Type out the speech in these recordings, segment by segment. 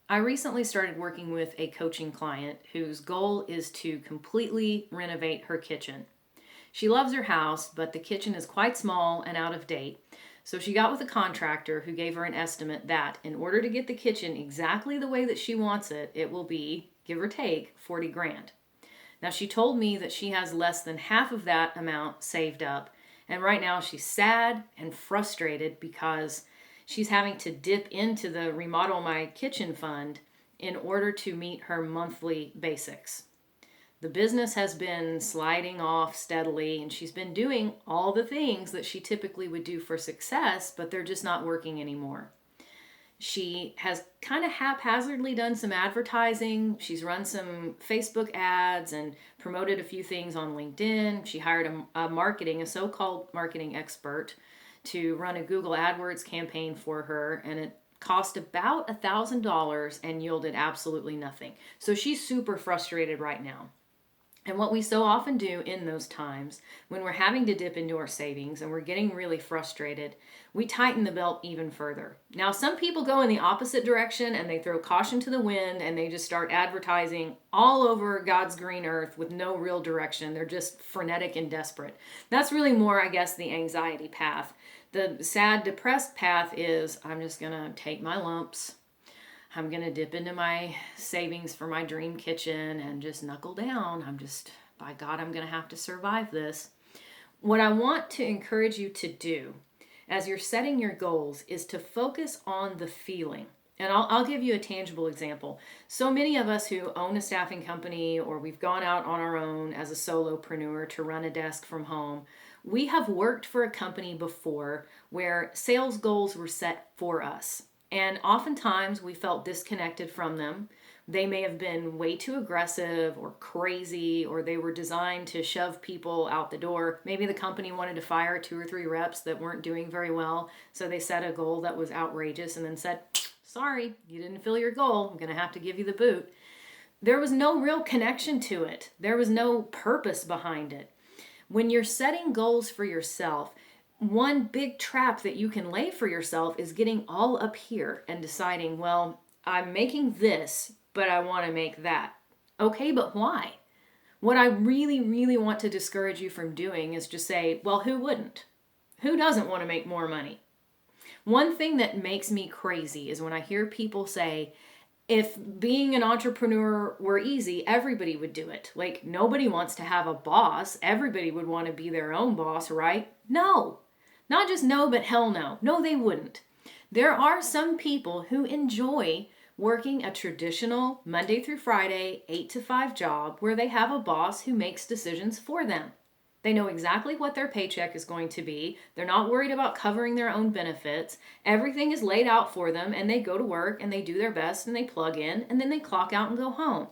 I recently started working with a coaching client whose goal is to completely renovate her kitchen. She loves her house, but the kitchen is quite small and out of date. So she got with a contractor who gave her an estimate that in order to get the kitchen exactly the way that she wants it, it will be, give or take, 40 grand. Now she told me that she has less than half of that amount saved up, and right now she's sad and frustrated because she's having to dip into the Remodel My Kitchen fund in order to meet her monthly basics. The business has been sliding off steadily, and she's been doing all the things that she typically would do for success, but they're just not working anymore. She has kind of haphazardly done some advertising. She's run some Facebook ads and promoted a few things on LinkedIn. She hired a so-called marketing expert to run a Google AdWords campaign for her, and it cost about $1,000 and yielded absolutely nothing. So she's super frustrated right now. And what we so often do in those times when we're having to dip into our savings and we're getting really frustrated, we tighten the belt even further. Now, some people go in the opposite direction and they throw caution to the wind and they just start advertising all over God's green earth with no real direction. They're just frenetic and desperate. That's really more, I guess, the anxiety path. The sad, depressed path is I'm just going to take my lumps. I'm going to dip into my savings for my dream kitchen and just knuckle down. By God, I'm going to have to survive this. What I want to encourage you to do as you're setting your goals is to focus on the feeling. And I'll give you a tangible example. So many of us who own a staffing company or we've gone out on our own as a solopreneur to run a desk from home, we have worked for a company before where sales goals were set for us. And oftentimes we felt disconnected from them. They may have been way too aggressive or crazy, or they were designed to shove people out the door. Maybe the company wanted to fire 2 or 3 reps that weren't doing very well. So they set a goal that was outrageous and then said, sorry, you didn't fill your goal. I'm going to have to give you the boot. There was no real connection to it. There was no purpose behind it. When you're setting goals for yourself, one big trap that you can lay for yourself is getting all up here and deciding, well, I'm making this, but I want to make that. Okay, but why? What I really, really want to discourage you from doing is just say, well, who wouldn't? Who doesn't want to make more money? One thing that makes me crazy is when I hear people say, if being an entrepreneur were easy, everybody would do it. Like, nobody wants to have a boss. Everybody would want to be their own boss, right? No. Not just no, but hell no. No, they wouldn't. There are some people who enjoy working a traditional Monday through Friday, 8 to 5 job where they have a boss who makes decisions for them. They know exactly what their paycheck is going to be. They're not worried about covering their own benefits. Everything is laid out for them, and they go to work and they do their best and they plug in and then they clock out and go home.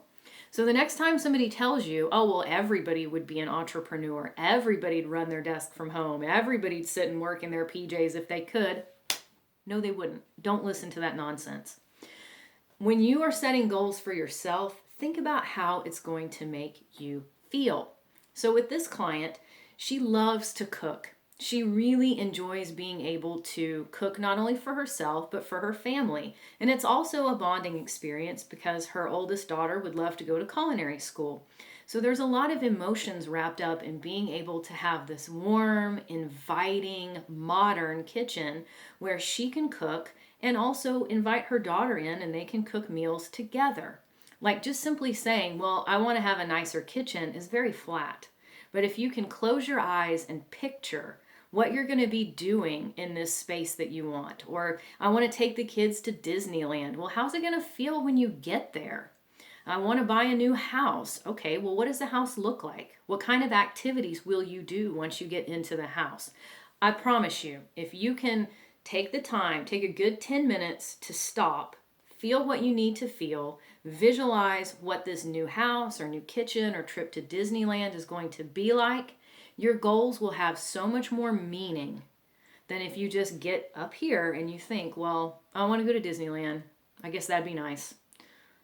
So the next time somebody tells you, oh, well, everybody would be an entrepreneur, everybody'd run their desk from home, everybody'd sit and work in their PJs if they could, no, they wouldn't. Don't listen to that nonsense. When you are setting goals for yourself, think about how it's going to make you feel. So with this client, she loves to cook. She really enjoys being able to cook not only for herself, but for her family. And it's also a bonding experience because her oldest daughter would love to go to culinary school. So there's a lot of emotions wrapped up in being able to have this warm, inviting, modern kitchen where she can cook and also invite her daughter in and they can cook meals together. Like just simply saying, well, I want to have a nicer kitchen is very flat. But if you can close your eyes and picture what you're going to be doing in this space that you want, or I want to take the kids to Disneyland. Well, how's it going to feel when you get there? I want to buy a new house. Okay, well, what does the house look like? What kind of activities will you do once you get into the house? I promise you, if you can take the time, take a good 10 minutes to stop, feel what you need to feel, visualize what this new house or new kitchen or trip to Disneyland is going to be like, your goals will have so much more meaning than if you just get up here and you think, well, I want to go to Disneyland. I guess that'd be nice.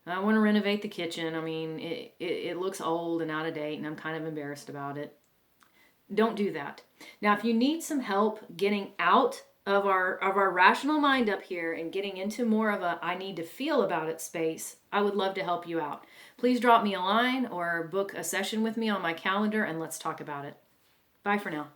I want to renovate the kitchen. I mean, it looks old and out of date, and I'm kind of embarrassed about it. Don't do that. Now, if you need some help getting out of our rational mind up here and getting into more of a I need to feel about it space, I would love to help you out. Please drop me a line or book a session with me on my calendar and let's talk about it. Bye for now.